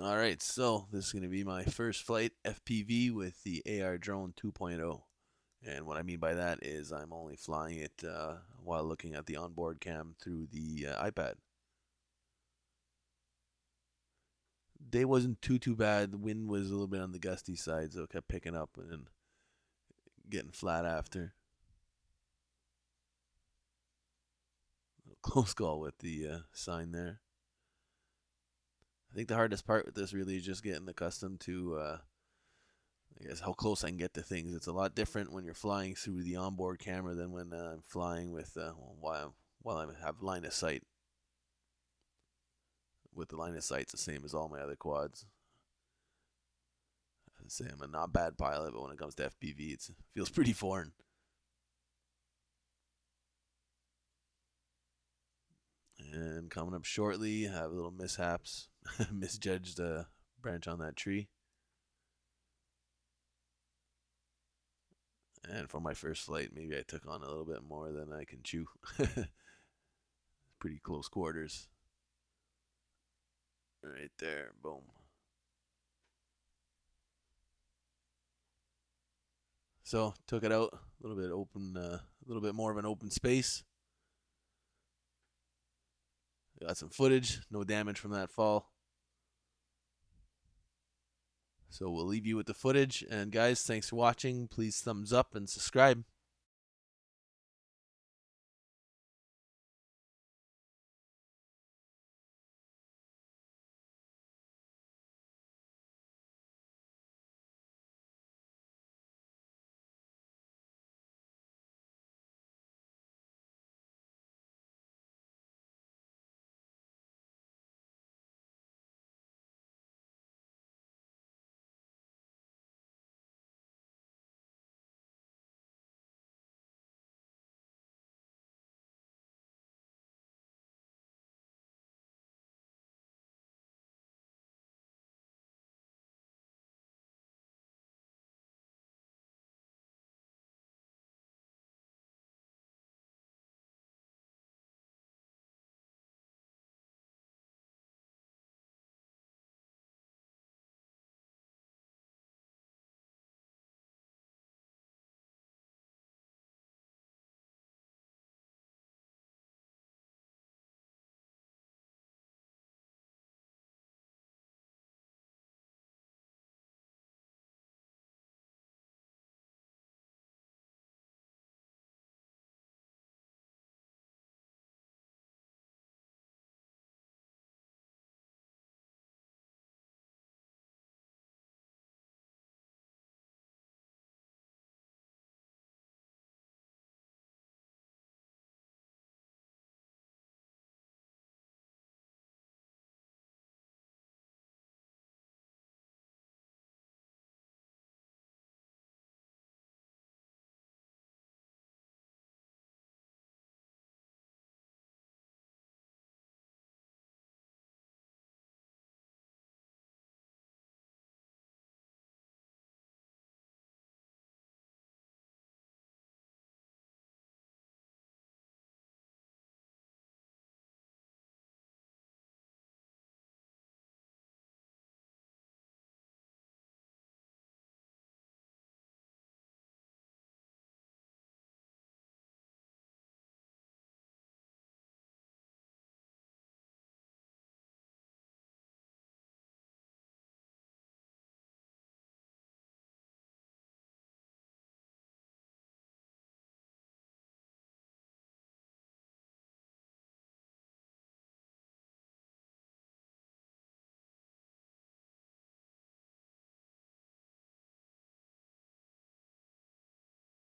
All right, so this is going to be my first flight FPV with the AR.Drone 2.0. And what I mean by that is I'm only flying it while looking at the onboard cam through the iPad. Day wasn't too bad. The wind was a little bit on the gusty side, so it kept picking up and then getting flat after. Close call with the sign there. I think the hardest part with this really is just getting accustomed to I guess how close I can get to things. It's a lot different when you're flying through the onboard camera than when I'm flying with while I have line of sight. With the line of sight, it's the same as all my other quads. I'd say I'm a not bad pilot, but when it comes to FPV, it feels pretty foreign. And coming up shortly, have a little mishaps, misjudged a branch on that tree. And for my first flight, maybe I took on a little bit more than I can chew. Pretty close quarters. Right there, boom. So took it out a little bit open, a little bit more of an open space. Got some footage, no damage from that fall. So we'll leave you with the footage. And guys, thanks for watching. Please thumbs up and subscribe.